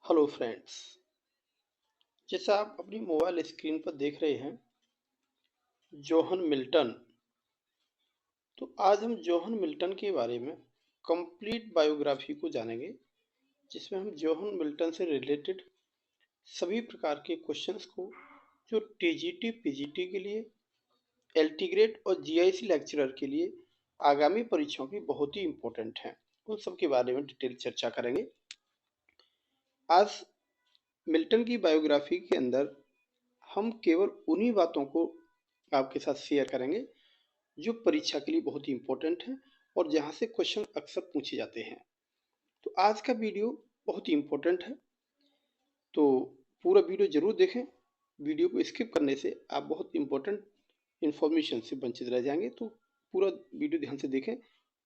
Hello friends. जैसा आप अपनी मोबाइल स्क्रीन पर देख रहे हैं जोहन मिल्टन। तो आज हम जोहन मिल्टन के बारे में कंप्लीट बायोग्राफी को जानेंगे, जिसमें हम जोहन मिल्टन से रिलेटेड सभी प्रकार के क्वेश्चंस को जो टीजीटी पीजीटी के लिए, एलटी ग्रेड और जीआईसी लेक्चरर के लिए आगामी परीक्षाओं की बहुत ही इम्पोर्टेंट हैं, उन सब के बारे में डिटेल चर्चा करेंगे। आज मिल्टन की बायोग्राफी के अंदर हम केवल उन्हीं बातों को आपके साथ शेयर करेंगे जो परीक्षा के लिए बहुत ही इम्पोर्टेंट है और जहाँ से क्वेश्चन अक्सर पूछे जाते हैं। तो आज का वीडियो बहुत ही इम्पोर्टेंट है, तो पूरा वीडियो जरूर देखें। वीडियो को स्किप करने से आप बहुत इम्पोर्टेंट इन्फॉर्मेशन से वंचित रह जाएंगे, तो पूरा वीडियो ध्यान से देखें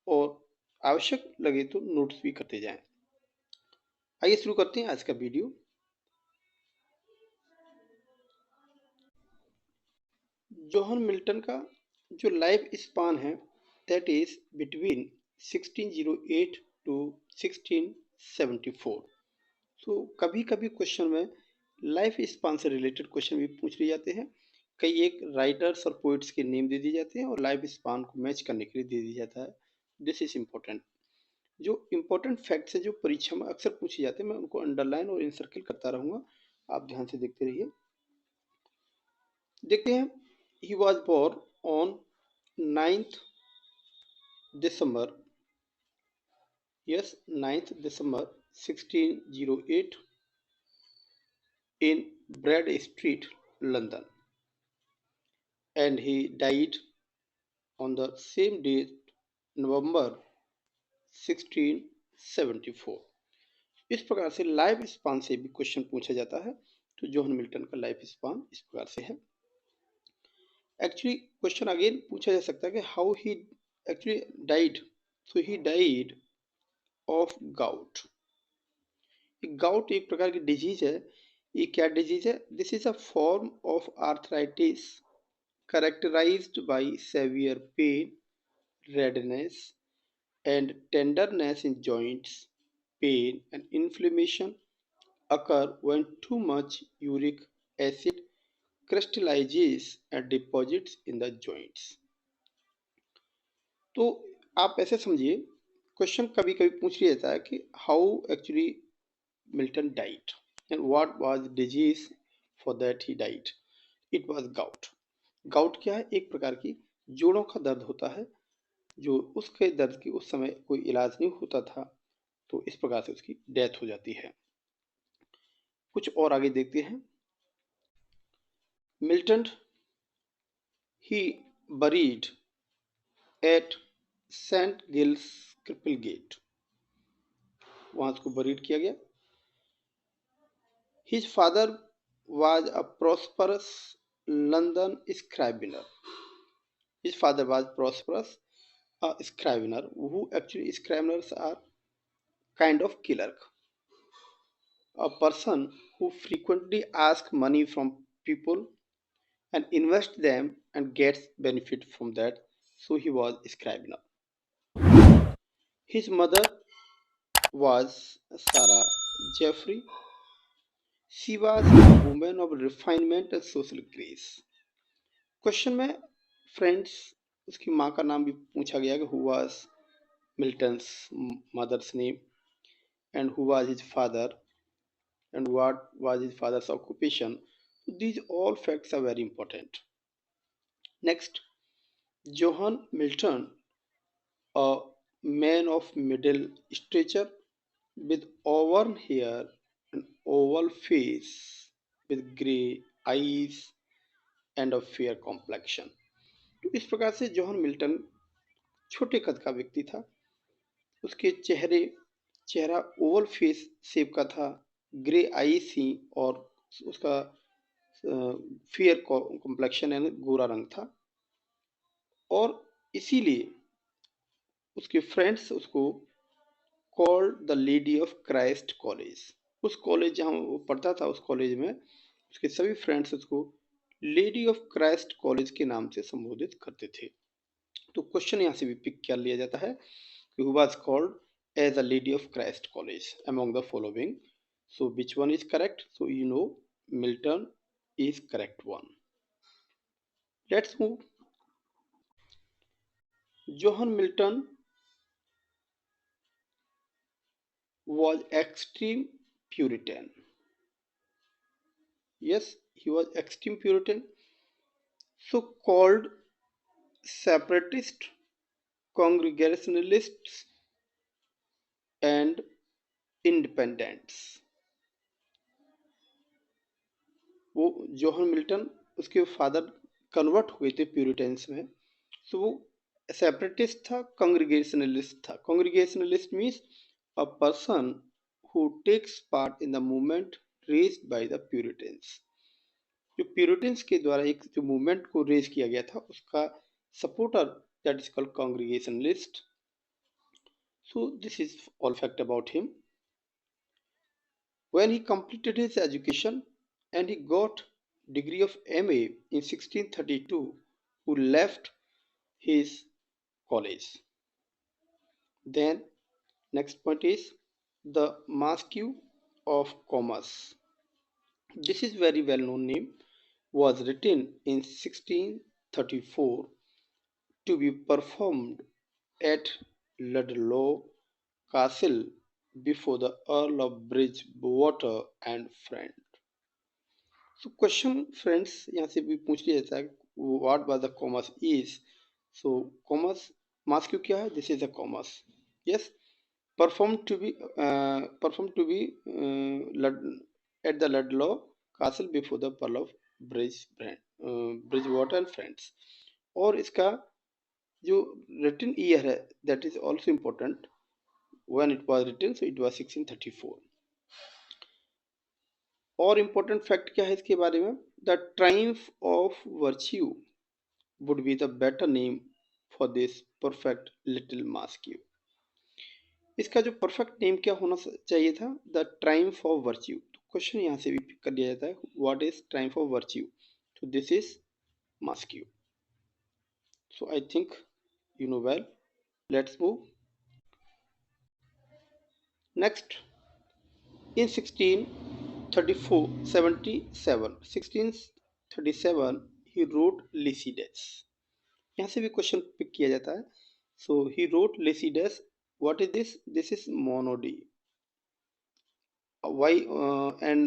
और आवश्यक लगे तो नोट्स भी करते जाएं। आइए शुरू करते हैं आज का वीडियो। जोहन मिल्टन का जो लाइफ स्पान है दैट इज बिटवीन 1608 टू 1674। तो कभी कभी क्वेश्चन में लाइफ स्पान से रिलेटेड क्वेश्चन भी पूछ लिए जाते हैं। कई एक राइटर्स और पोइट्स के नेम दे दिए जाते हैं और लाइफ स्पान को मैच करने के लिए दे दिया जाता है। This is important. जो इम्पोर्टेंट फैक्ट्स है जो परीक्षा में अक्सर पूछे जाते हैं, मैं उनको अंडरलाइन और इनसर्किल करता रहूँगा, आप ध्यान से देखते रहिए। देखते हैं, he was born on 9th December, yes, 9th December 1608 in Bread Street, London, and he died on the same date, November 1674। इस प्रकार से लाइफ स्पान से भी क्वेश्चन पूछा जाता है। तो जोहन मिल्टन का लाइफ स्पान इस प्रकार से है। एक्चुअली क्वेश्चन अगेन पूछा जा सकता है कि how he actually died. So he died of gout. Gout एक प्रकार की डिजीज है। ये क्या डिजीज है? This is a form of arthritis characterized by severe pain, redness, and tenderness in joints. Pain and inflammation occur when too much uric acid crystallizes and deposits in the joints. तो आप ऐसे समझिए, question कभी कभी पूछ लिया जाता है कि how actually Milton died and what was disease for that he died. It was gout. Gout क्या है? एक प्रकार की जोड़ों का दर्द होता है, जो उसके दर्द की उस समय कोई इलाज नहीं होता था, तो इस प्रकार से उसकी डेथ हो जाती है। कुछ और आगे देखते हैं। मिल्टन ही बरीड एट सेंट गिल्स क्रिपलगेट, वहां उसको बरीड किया गया। His father was a prosperous London scrivener. His father was prosperous, a scrivener, who actually scriveners are kind of clerk, a person who frequently asks money from people and invest them and gets benefit from that. So he was a scrivener. His mother was Sarah Jeffrey. She was a woman of refinement and social grace. Question में friends उसकी माँ का नाम भी पूछा गया कि who was Milton's mother's name and who was his father and what was his father's occupation. These all facts are very important. Next, John Milton, a man of middle stature with auburn hair and oval face with grey eyes and a fair complexion। तो इस प्रकार से Johan Milton छोटे कद का व्यक्ति था। उसके चेहरा ओवल फेस शेप का था, ग्रे आई थी और उसका फेयर कॉम्प्लेक्शन यानी गोरा रंग था, और इसीलिए उसके फ्रेंड्स उसको called the lady of Christ college. उस कॉलेज जहाँ वो पढ़ता था, उस कॉलेज में उसके सभी फ्रेंड्स उसको लेडी ऑफ क्राइस्ट कॉलेज के नाम से संबोधित करते थे। तो क्वेश्चन यहाँ से भी पिक कर लिया जाता है कि who was called as a lady of Christ College among the following So which one is correct? So you know Milton is correct one. Let's move. John Milton was extreme Puritan. Yes, he was extreme Puritan, so called separatist, congregationalists, and independents. वो Johan Milton, उसके father convert हुए थे Puritans में, तो वो separatist था, congregationalist था. Congregationalist means a person who takes part in the movement raised by the Puritans. जो प्यूरिटन्स के द्वारा एक जो मूवमेंट को रेज किया गया था उसका supporter, that is called congregationalist. So this is all fact about him. When he completed his education and he got degree of MA in 1632, who left his college. Then next point is the Mask of Commerce. This is very well known name, was written in 1634 to be performed at Ludlow Castle before the Earl of Bridgewater and friend. So question friends, यहाँ से भी पूछ लिया जाता है what was the commerce is. So commerce mask क्या है? This is a commerce. Yes, performed to be at the Ludlow Castle before the Pearl of Bridgewater and friends. और इसका जो written year है, that is also important. When it was written, so it was 1634. और important fact क्या है इसके बारे में? The triumph of virtue would be the better name for this perfect little masque. इसका जो परफेक्ट नेम क्या होना चाहिए था? The triumph of virtue. तो क्वेश्चन यहाँ से भी पिक कर लिया जाता है, what is triumph of virtue? तो this is masque. So I think you know well. Let's move. Next, in 1637 he wrote Lycidas. यहाँ से भी क्वेश्चन पिक किया जाता है. So he wrote Lycidas. What is this? This is monody. Why? And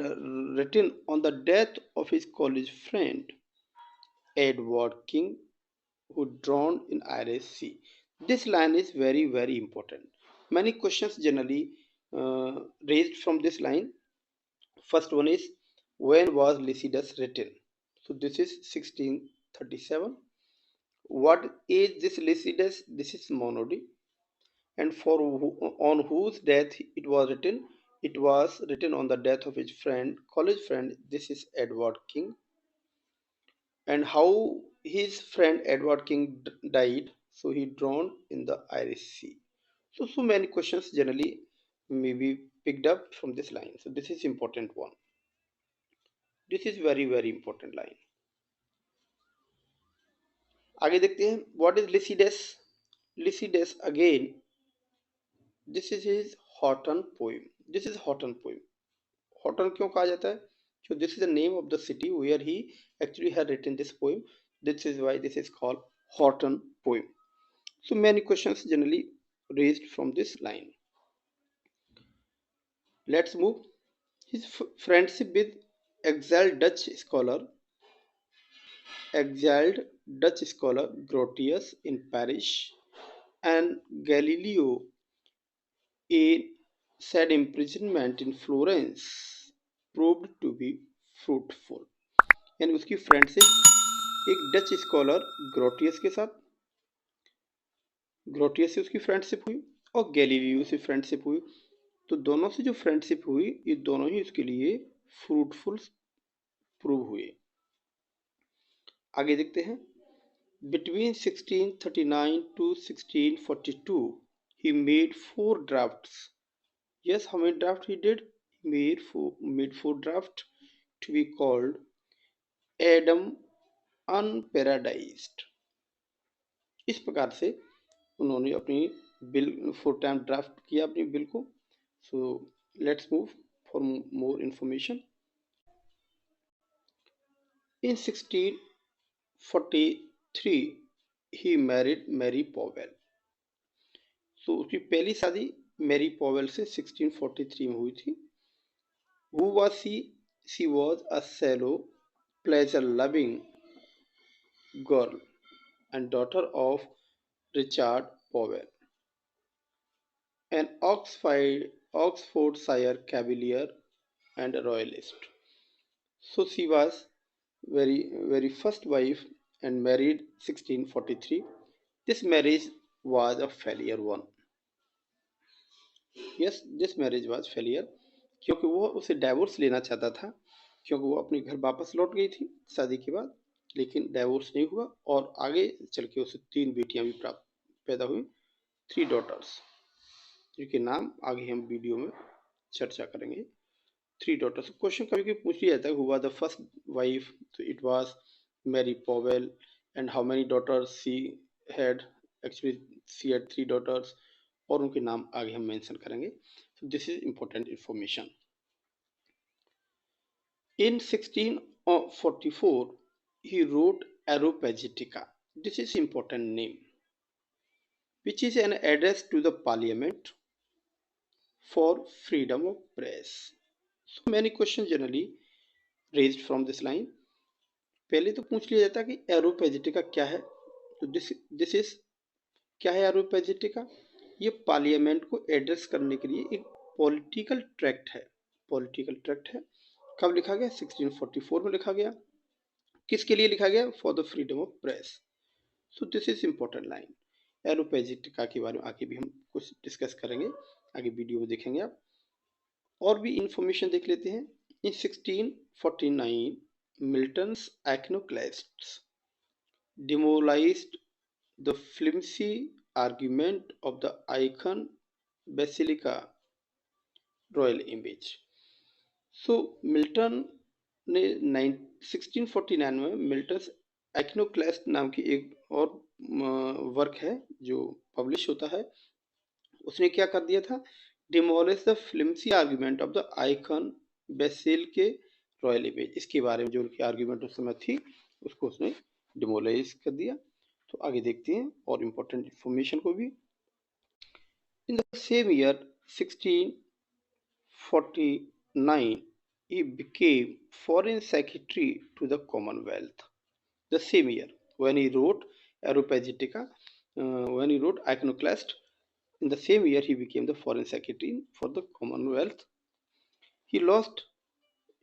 written on the death of his college friend Edward King, who drowned in Irish Sea. This line is very very important. Many questions generally raised from this line. First one is, when was Lycidas written? So this is 1637. What is this Lycidas? This is monody. And for on whose death it was written? It was written on the death of his friend, college friend. This is Edward King. And how his friend Edward King died? So he drowned in the Irish Sea. So many questions generally may be picked up from this line. So this is important one. This is very very important line. आगे देखते हैं. What is Lycidas? Lycidas again. This is his Horton poem. This is Horton poem. Horton क्यों कहा जाता है? So this is the name of the city where he actually had written this poem. This is why this is called Horton poem. So many questions generally raised from this line. Let's move. His friendship with exiled Dutch scholar Grotius in Paris and Galileo, a sad imprisonment in Florence, proved to be fruitful. यानी उसकी friendship एक Dutch scholar Grotius के साथ, Grotius से उसकी friendship हुई और Galileo से फ्रेंडशिप हुई. तो दोनों से जो फ्रेंडशिप हुई ये दोनों ही उसके लिए फ्रूटफुल प्रूव हुए. आगे देखते हैं. Between 1639 to 1642 he made 4 drafts. Yes, how many drafts he did? He made four drafts to be called Adam Unparadised. इस प्रकार से उन्होंने अपनी बिल 4 टाइम ड्राफ्ट किया अपनी बिल को. So let's move for more information. In 1643 he married Mary Powell. तो उसकी पहली शादी मैरी पॉवेल से 1643 में हुई थी. Who was she? She was a shallow, pleasure-loving girl and daughter of Richard Powell, an Oxfordshire Cavalier and a royalist. So she was very first wife and married 1643. This marriage was a failure one. Yes this marriage was failure, क्योंकि वो उसे divorce लेना चाहता था, क्योंकि वो अपने घर वापस लौट गई थी शादी के बाद, लेकिन डाइवोर्स नहीं हुआ और आगे चल के उसे 3 बेटियां भी प्राप्त पैदा हुई, 3 डॉटर्स, जिनके नाम आगे हम वीडियो में चर्चा करेंगे. 3 डॉटर्स. क्वेश्चन कभी कभी पूछ लिया जाता है, who was the first wife, तो it was Mary Powell. And how many daughters she had, actually she had 3 daughters, और उनके नाम आगे हम मेंशन करेंगे. So this is important information. In 1644 he wrote Areopagitica. This is important name, which is an address to the parliament for freedom of press. So many questions generally raised from this line. पहले तो पूछ लिया जाता कि एरोपेजिटिका क्या है, तो this is क्या है एरोपेजिटिका? ये पार्लियामेंट को एड्रेस करने के लिए एक पॉलिटिकल ट्रैक्ट है. पॉलिटिकल ट्रैक्ट है. कब लिखा गया? 1644 में लिखा गया. किसके लिए लिखा गया? For the freedom of press. So this is important line. Areopagitica के बारे में आगे भी हम कुछ डिस्कस करेंगे, आगे वीडियो में देखेंगे आप. और भी इंफॉर्मेशन देख लेते हैं. इन 1649 Milton's iconoclasts demolished the flimsy argument of the icon basilica royal image. So Milton ने 1649 में मिल्टन्स iconoclast नाम की एक और वर्क है जो पब्लिश होता है. उसने क्या कर दिया था? Demolish the फ्लिम्सी argument of the icon BECIL के रॉयल इमेज. इसके बारे में जो उनकी आर्ग्यूमेंट उस समय थी उसको उसने डिमोलाइज कर दिया. तो आगे देखते हैं और इम्पोर्टेंट इंफॉर्मेशन को भी. In the same year 1649 he became foreign secretary to the Commonwealth. The same year when he wrote Areopagitica, when he wrote Iconoclast, in the same year he became the foreign secretary for the Commonwealth. He lost,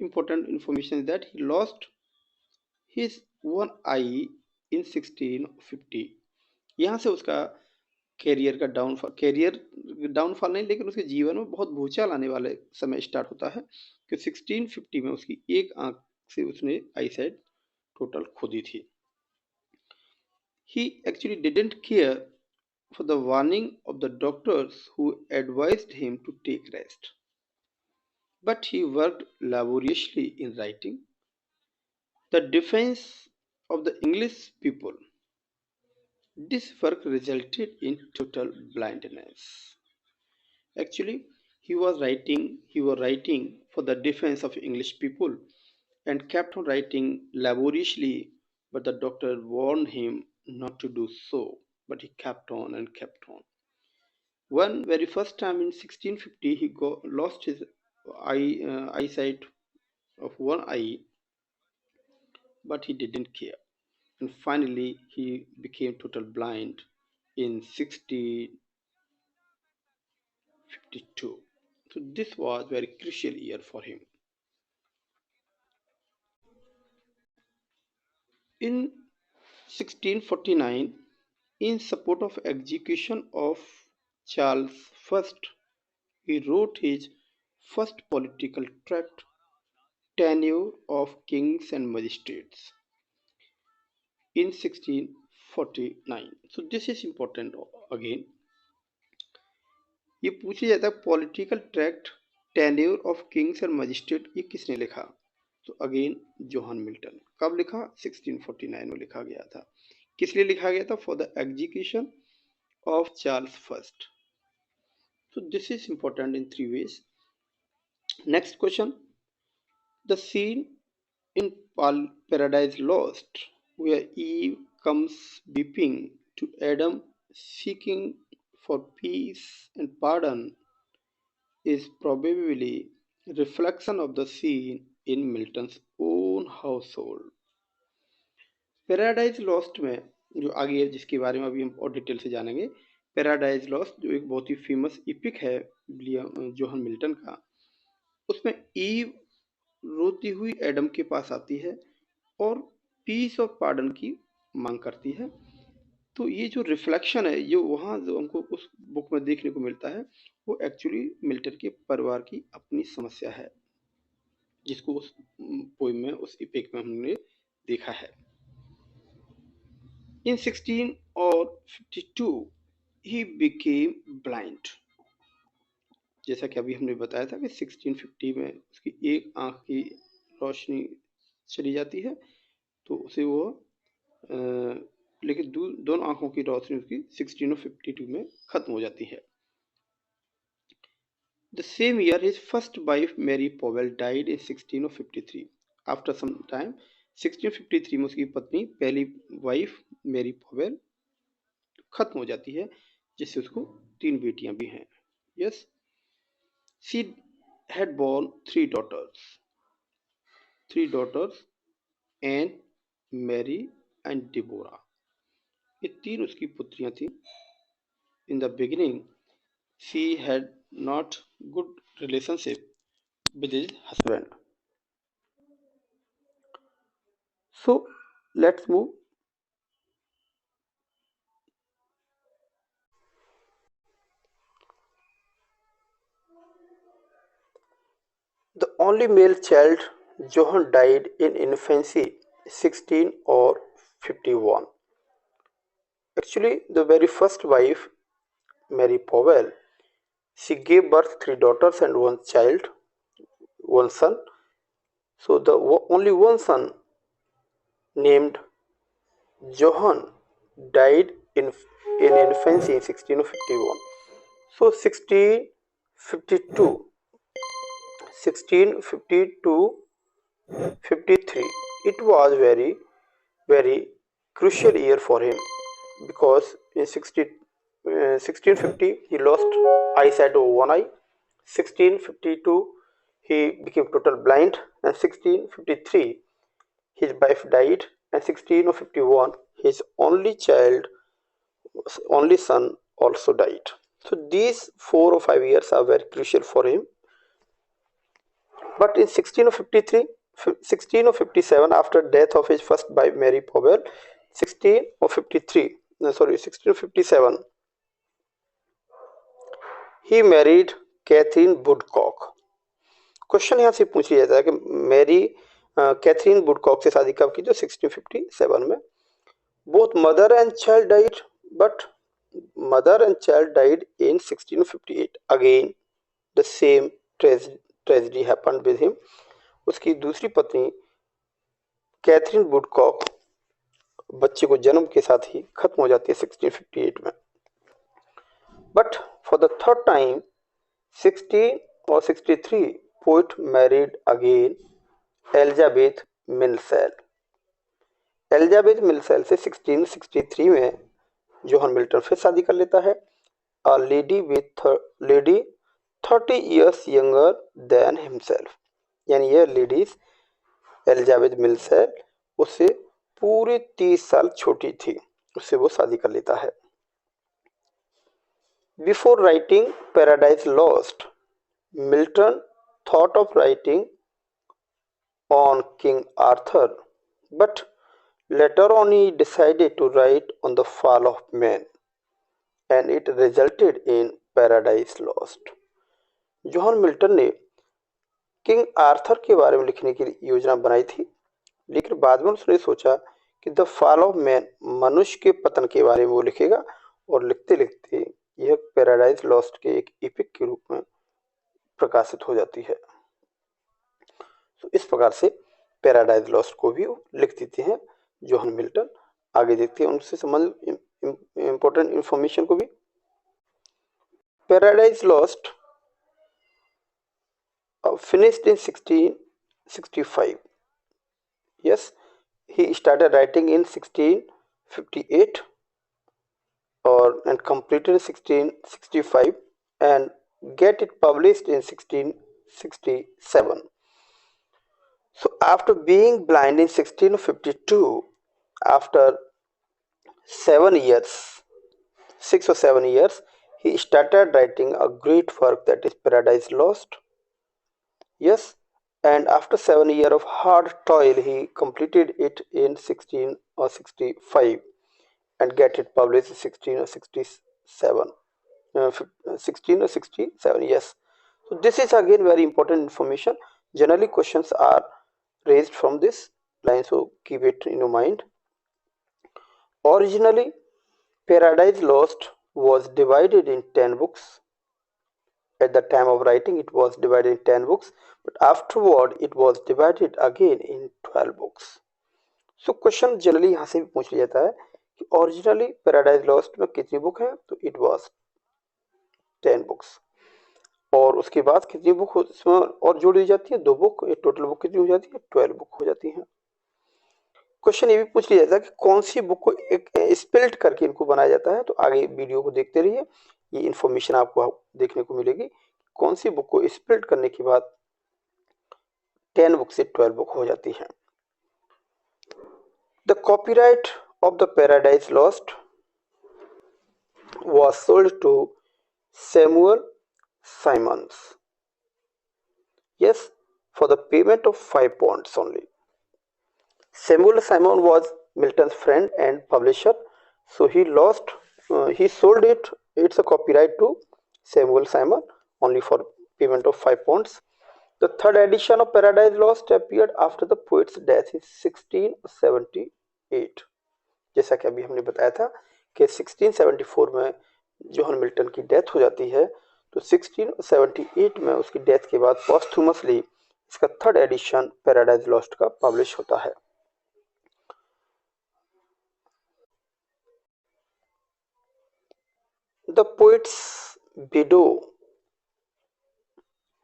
important information is that he lost his one eye in 1650. यहाँ से उसका career downfall नहीं, लेकिन उसके जीवन में बहुत भूचाल आने वाले समय स्टार्ट होता है कि 1650 में उसकी एक आंख से उसने आई साइड टोटल खो दी थी. He actually didn't care for the warning of the doctors who advised him to take rest, but he worked laboriously in writing the defense of the English people. This work resulted in total blindness. Actually, he was writing for the defense of English people and kept on writing laboriously, but the doctor warned him not to do so, but he kept on and kept on. One very first time in 1650 he lost his eyesight of one eye, but he didn't care, and finally he became total blind in 1652. So this was very crucial year for him. In 1649, in support of execution of Charles I, he wrote his first political tract, Tenure of Kings and Magistrates, in 1649. So this is important again. ये पूछा जाता है political tract tenure of Kings and magistrate ये किसने लिखा? तो again Johan Milton. कब लिखा? 1649 में लिखा गया था. किस लिए लिखा गया था? For the execution of Charles first. So this is important in 3 ways. Next question. The scene in Paradise Lost, where Eve comes weeping to Adam seeking for peace and pardon, is probably a reflection of the scene in Milton's own household. Paradise lost में जो आगे है, जिसके बारे में अभी हम और डिटेल से जानेंगे, पैराडाइज लॉस्ट जो एक बहुत ही फेमस इपिक है जोहन मिल्टन का, उसमें ईव रोती हुई एडम के पास आती है और पीस और पार्डन की मांग करती है। तो ये जो रिफ्लेक्शन है, जो वहाँ जो हमको उस बुक में देखने को मिलता है, वो एक्चुअली मिल्टन के परिवार की अपनी समस्या है, जिसको उस पोइम में, उस इपिक में हमने देखा है। In 1652 he became blind। जैसा कि अभी हमने बताया था कि 1650 में उसकी एक आंख की रोशनी चली जाती है, तो उसे वो लेकिन दोनों आंखों की रोशनी उसकी 1652 में खत्म हो जाती है। The same year his first wife Mary Powell died in 1653। After some time 1653 में उसकी पत्नी पहली वाइफ मेरी पॉवेल खत्म हो जाती है, जिससे उसको 3 बेटियां भी हैं। Yes, she had born 3 daughters Anne, Mary and Deborah. ये 3 उसकी पुत्रियां थी। In the beginning she had not good relationship with his husband. So let's move. The only male child, Johann died in infancy 16 or 51. Actually, the very first wife, Mary Powell, she gave birth 3 daughters and 1 child, 1 son. So the only 1 son named Johann died in infancy in 1651. So 1652 53, it was very crucial year for him, because in 1650 he lost eyesight of one eye, 1652 he became total blind, and 1653 his wife died, and 1651 his only son also died. So these 4 or 5 years are very crucial for him. But in 1657, after death of his first wife Mary Powell, 1657, he married Catherine Woodcock. Question यहाँ से पूछ लिया जाता है कि Mary Catherine Woodcock से शादी कब की, जो 1657 में। Both mother and child died, but mother and child died in 1658। Again the same tragedy happened with him. उसकी दूसरी पत्नी कैथरीन वुडकॉक बच्चे को जन्म के साथ ही खत्म हो जाती है 1658 में। But for the third time 16 और 63 poet married again Elizabeth Minshull. Elizabeth Minshull से 1663 में जोहन मिल्टन फिर शादी कर लेता है। A lady 30 years younger than himself, यानी यह लेडीज एलिजाबेथ मिलसेल उससे पूरे 30 साल छोटी थी, उससे वो शादी कर लेता है। Before writing paradise lost, Milton thought of writing on King Arthur, but later on he decided to write on the fall of man, and it resulted in Paradise Lost. Johan Milton ने king Arthur के बारे में लिखने की योजना बनाई थी, लेकिन बाद में उसने सोचा कि द फॉल ऑफ मैन, मनुष्य के पतन के बारे में वो लिखेगा, और लिखते लिखते यह पैराडाइज लॉस्ट के एक इपिक के रूप में प्रकाशित हो जाती है। तो इस प्रकार से पैराडाइज लॉस्ट को भी लिख देते हैं जोहन मिल्टन। आगे देखते हैं उनसे संबंधित इंपॉर्टेंट इंफॉर्मेशन को भी। Paradise lost finished in 1665. Yes, he started writing in 1658 and completed in 1665 and get it published in 1667. So after being blind in 1652, after 7 years, 6 or 7 years, he started writing a great work, that is Paradise Lost. Yes, and after 7 years of hard toil, he completed it in 1665 and get it published in 1667. 1667, yes. So this is again very important information. Generally questions are raised from this line, so keep it in your mind. Originally, Paradise Lost was divided in 10 books. At the time of writing, it was divided in 10 books, but afterward, it was divided again in 12 books. So question generally यहाँ से भी पूछ लिया जाता है कि originally paradise lost में कितनी बुक है, तो इट वाज 10 बुक्स, और उसके बाद कितनी बुक उसमें और जोड़ दी जाती है, 2 बुक, ये टोटल बुक कितनी हो जाती है, 12 बुक हो जाती है। क्वेश्चन ये भी पूछ लिया जाता है कि कौन सी बुक को एक स्पेल्ड करके इनको बनाया जाता है, तो आगे वीडियो को देखते रहिए, ये इन्फॉर्मेशन आपको देखने को मिलेगी कौन सी बुक को स्पेल्ड करने के बाद 10 बुक से 12 बुक हो जाती है। The copyright of the paradise lost was sold to Samuel Simons. Yes, for the payment of £5 only. Samuel Simon was Milton's friend and publisher, so he sold it. It's a copyright to Samuel Simon only for payment of £5. The third edition of Paradise Lost appeared after the poet's death in 1678. जैसा कि अभी हमने बताया था कि 1674 में John Milton की death हो जाती है, तो 1678 में उसकी डेथ के बाद पोस्थुमसली इसका थर्ड एडिशन पैराडाइज लॉस्ट का पब्लिश होता है। The poets window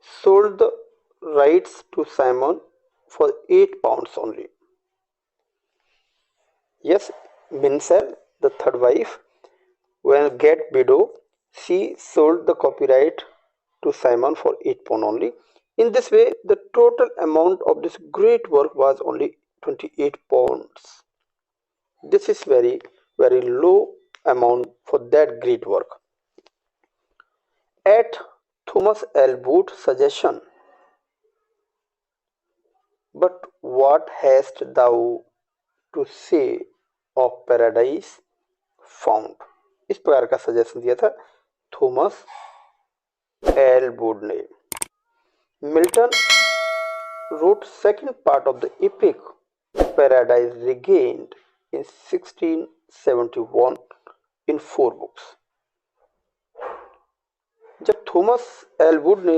sold the rights to Simon for £8 only. Yes, Minsel, the third wife, when get widow, she sold the copyright to Simon for £8 only. In this way, the total amount of this great work was only £28. This is very, very low amount for that great work. At Thomas L. Booth's suggestion, but what hast thou to say of paradise found? इस प्रकार का suggestion दिया था Thomas Ellwood ने। Milton wrote second part of the epic Paradise Regained in 1671 in 4 books. जब Thomas Ellwood ने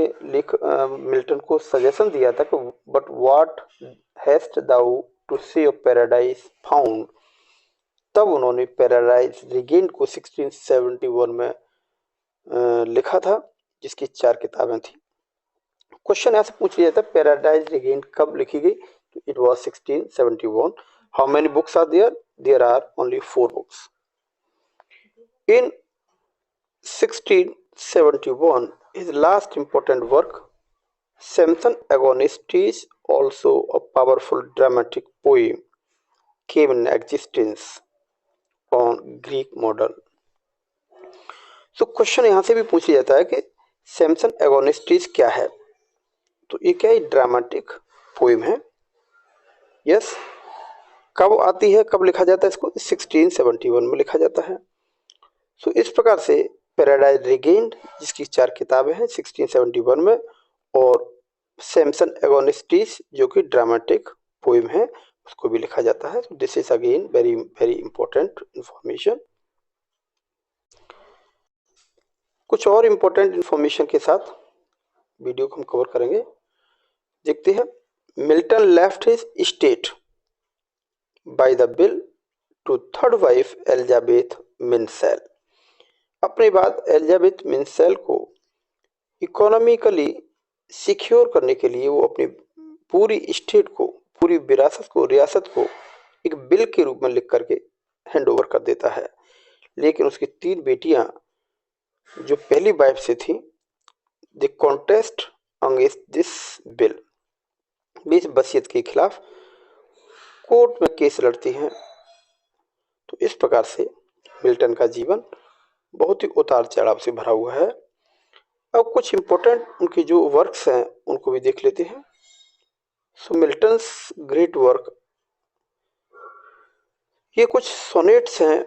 Milton को suggestion दिया था कि but what hast thou to say of paradise found, तब उन्होंने पैराडाइज रिगेन्ड को 1671 में लिखा था, जिसकी 4 किताबें थी। क्वेश्चन ऐसे पूछ लिया था पैराडाइज रिगेन्ड कब लिखी गई, तो it was 1671. How many books are there? There are only 4 books. In 1671, his last important work, Samson Agonistes, also a powerful dramatic poem, came in existence on Greek model. So question यहाँ से भी पूछ लिया जाता है कि सैमसन एगोनिस्टिस क्या है, तो ये क्या ड्रामेटिक पोएम है। यस, कब आती है, कब लिखा जाता है इसको? 1671 में लिखा जाता है। सो इस प्रकार से पैराडाइज रिगेन्ड, जिसकी 4 किताबें हैं, 1671 में, और सैमसन एगोनिस्टिस जो कि ड्रामेटिक पोएम है, उसको भी लिखा जाता है। This is again very very important information. कुछ और इंपॉर्टेंट इंफॉर्मेशन के साथ वीडियो को हम कवर करेंगे। देखते हैं, Milton left his estate by the will to third wife Elizabeth Minshull. अपने बाद एलिजाबेथ मिन्सेल को इकोनॉमिकली सिक्योर करने के लिए वो अपनी पूरी स्टेट को, पूरी विरासत को, रियासत को एक बिल के रूप में लिख करके हैंड ओवर कर देता है। लेकिन उसकी 3 बेटियां जो पहली वाइफ से थी, the contest against this bill, इस वसीयत के खिलाफ कोर्ट में केस लड़ती हैं। तो इस प्रकार से मिल्टन का जीवन बहुत ही उतार चढ़ाव से भरा हुआ है। अब कुछ इंपॉर्टेंट उनके जो वर्क्स हैं उनको भी देख लेते हैं। सो मिल्टन्स ग्रेट वर्क, ये कुछ सोनेट्स हैं,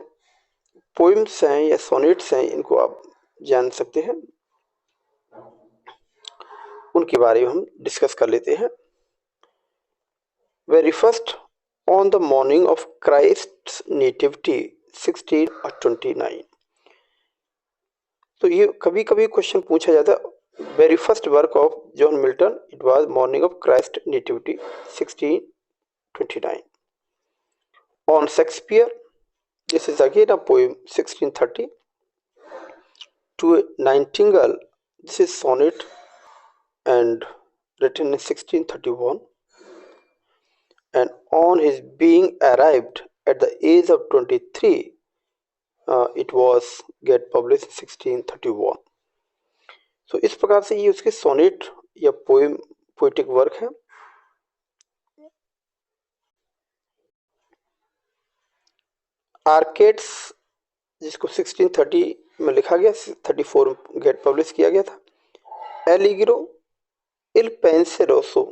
पोइम्स हैं या सोनेट्स हैं, इनको आप जान सकते हैं, उनके बारे में हम डिस्कस कर लेते हैं। Very first, on the morning of Christ's nativity 1629। तो ये कभी कभी क्वेश्चन पूछा जाता है, very first work of John Milton, it was morning of Christ nativity 1629। On Shakespeare, this is again a poem 1630। To a nightingale, this is sonnet and written in 1631. And on his being arrived at the age of 23, it was get published in 1631. So इस प्रकार से ये उसके sonnet या poem, poetic work है। Arcades, जिसको 1630 में लिखा गया, 34 गेट पब्लिश किया गया था। L'Allegro Il Penseroso,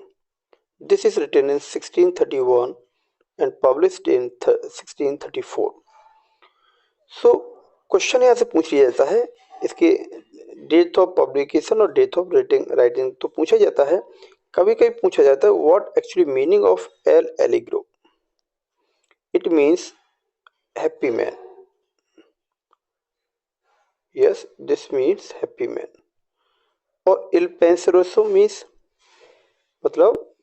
this is written in 1631 and published in 1634. So question यहाँ से पूछ लिया जाता है, इसके डेट ऑफ पब्लिकेशन और डेट ऑफ राइटिंग तो पूछा जाता है। कभी कभी पूछा जाता है what actually meaning of L Allegro. It means happy man. Yes, this means happy man. और इल पेंसरोसो मीन्स मतलब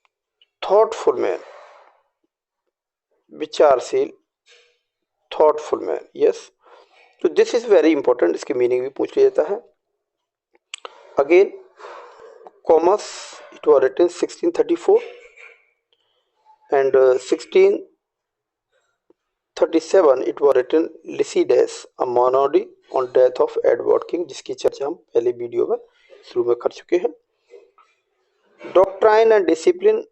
थॉटफुल मैन, विचारशील, थॉटफुल मैन। यस, तो दिस इज वेरी इंपॉर्टेंट, इसकी मीनिंग भी पूछ लिया जाता है। Again Comus, it was written 1634 and 1637 it was written Lycidas, a monody on death of Edward King, जिसकी चर्चा हम पहले वीडियो में शुरू में कर चुके हैं। Doctrine and discipline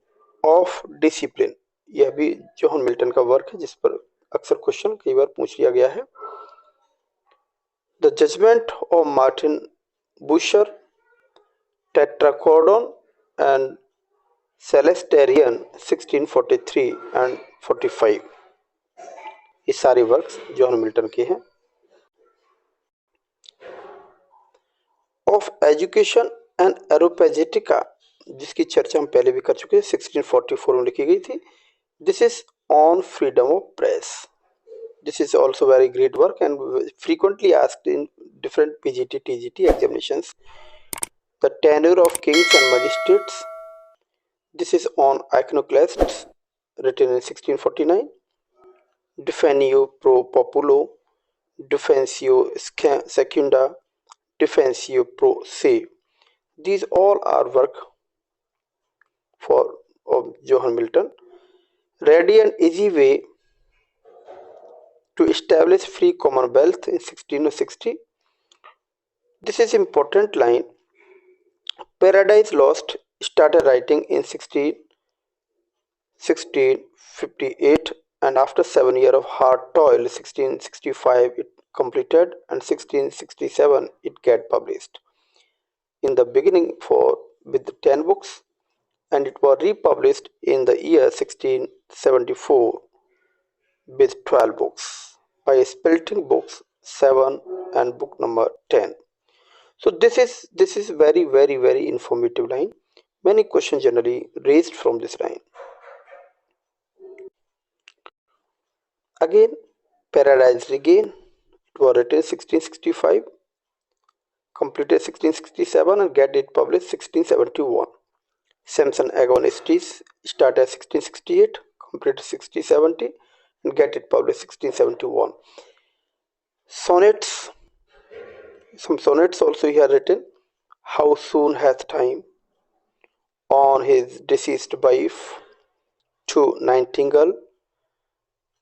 of discipline, यह भी जॉन मिल्टन का वर्क है जिस पर अक्सर क्वेश्चन कई बार पूछ लिया गया है। The judgement of Martin Bucer, Tetrachordon and Colasterion 1643 and 45, ये सारे वर्क्स जॉन मिल्टन के हैं। ऑफ एजुकेशन एंड एरोपेजेटिका, जिसकी चर्चा हम पहले भी कर चुके हैं, 1644 में लिखी गई थी। This is on freedom of press, this is also very great work and frequently asked in different PGT TGT examinations. The tenure of Kings and magistrates, this is on iconoclasts, written in 1649. Defenio pro populo, Defensio secunda, Defensio pro se. These all are work of Johann Milton. Ready and easy way to establish free commonwealth in 1660. This is important line. Paradise Lost started writing in 1658 and after 7 years of hard toil 1665 it completed and 1667 it get published. In the beginning with 10 books and it was republished in the year 1674 with 12 books by Spelting Books 7 and book number 10. So this is very informative line. Many questions generally raised from this line. Again, Paradise Regain, it was written 1665, completed 1667 and get it published 1671. Samson Agonistes started 1668, completed 1670 and get it published 1671. Sonnets, some sonnets also he had written. How soon hath time, on his deceased wife, to Nightingale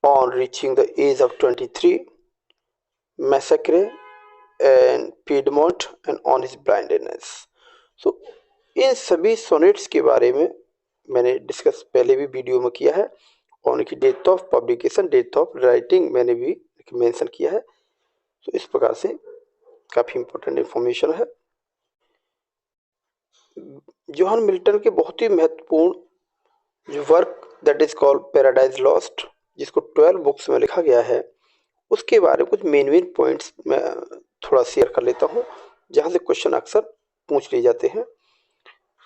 on reaching the age of 23, Massacre and Piedmont and on his blindness. So इन सभी sonnets के बारे में मैंने discuss पहले भी video में किया है और उनकी date of publication, date of writing मैंने भी मेंशन किया है। तो इस प्रकार से काफ़ी इंपॉर्टेंट इंफॉर्मेशन है। जोहन मिल्टन के बहुत ही महत्वपूर्ण जो work that is called paradise lost, जिसको 12 बुक्स में लिखा गया है, उसके बारे में कुछ मेन पॉइंट्स मैं थोड़ा शेयर कर लेता हूँ जहाँ से क्वेश्चन अक्सर पूछ लिए जाते हैं।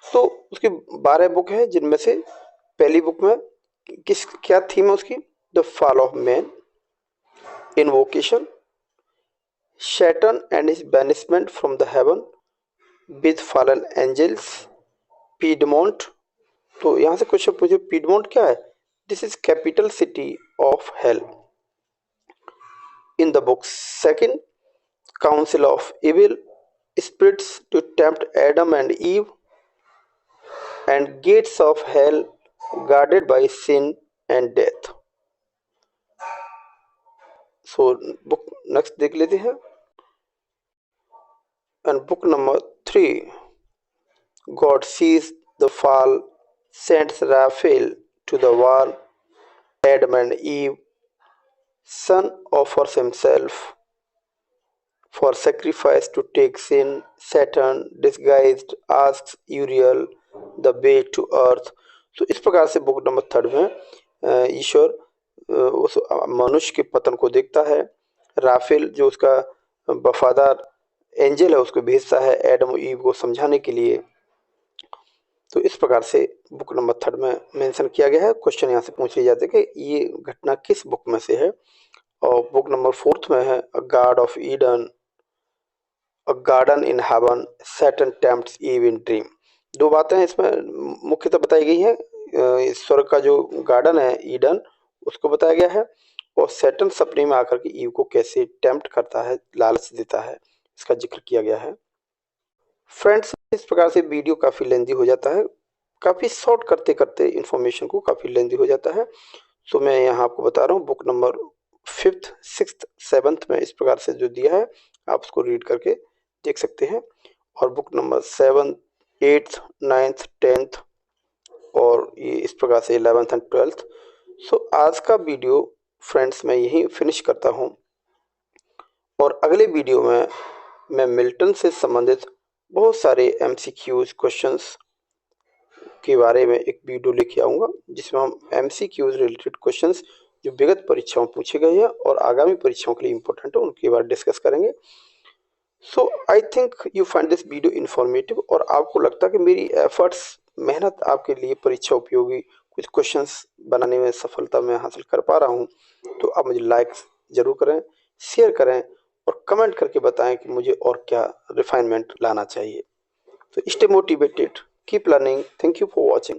तो उसकी 12 बुक है, जिनमें से पहली बुक में क्या थीम है उसकी? The fall of man, invocation, Satan and his banishment from the heaven with fallen angels, Piedmont. तो यहाँ से क्वेश्चन पूछे पीडमोंट क्या है? This is capital city of hell. In the book second, council of evil spirits to tempt Adam and Eve and gates of hell guarded by sin and death. So book next देख लेते हैं। And book number 3, God sees the fall, sends Raphael to the war, Adam and Eve, son offers himself for sacrifice to take sin, Saturn disguised asks Uriel the way to earth। तो इस प्रकार से book number 3 में ईश्वर उस मनुष्य के पतन को देखता है, राफेल जो उसका वफादार एंजल है उसको भेजता है एडम और ईव को समझाने के लिए। तो इस प्रकार से बुक नंबर 3 में मेंशन किया गया है। क्वेश्चन यहाँ से पूछ लिए जाते हैं कि ये घटना किस बुक में से है। और बुक नंबर 4 में है a garden of Eden, a garden in heaven, Satan tempts Eve in dream. दो बातें इसमें मुख्यतः बताई गई हैं। स्वर्ग का जो गार्डन है ईडन, उसको बताया गया है, और सैटर्न सपने में आकर के ईव को कैसे टेम्प्ट करता है, लालच देता है, इसका जिक्र किया गया है। फ्रेंड्स, इस प्रकार से वीडियो काफ़ी लेंदी हो जाता है, काफ़ी शॉर्ट करते करते इन्फॉर्मेशन को काफ़ी लेंदी हो जाता है। तो मैं यहाँ आपको बता रहा हूँ book number 5th, 6th, 7th में इस प्रकार से जो दिया है आप उसको रीड करके देख सकते हैं। और book number 7th, 8th, 9th, 10th और ये इस प्रकार से 11th एंड 12th। सो आज का वीडियो फ्रेंड्स मैं यहीं फिनिश करता हूँ, और अगले वीडियो में मैं मिल्टन से संबंधित बहुत सारे MCQs क्वेश्चंस के बारे में एक वीडियो लेके आऊँगा, जिसमें हम MCQs रिलेटेड क्वेश्चंस जो विगत परीक्षाओं पूछे गए हैं और आगामी परीक्षाओं के लिए इम्पोर्टेंट है उनके बारे में डिस्कस करेंगे। So I think you find this video informative, और आपको लगता है कि मेरी एफर्ट्स, मेहनत आपके लिए परीक्षा उपयोगी कुछ क्वेश्चंस बनाने में सफलता मैं हासिल कर पा रहा हूँ, तो आप मुझे लाइक जरूर करें, शेयर करें और कमेंट करके बताएं कि मुझे और क्या रिफाइनमेंट लाना चाहिए। तो stay motivated, keep learning. Thank you for watching.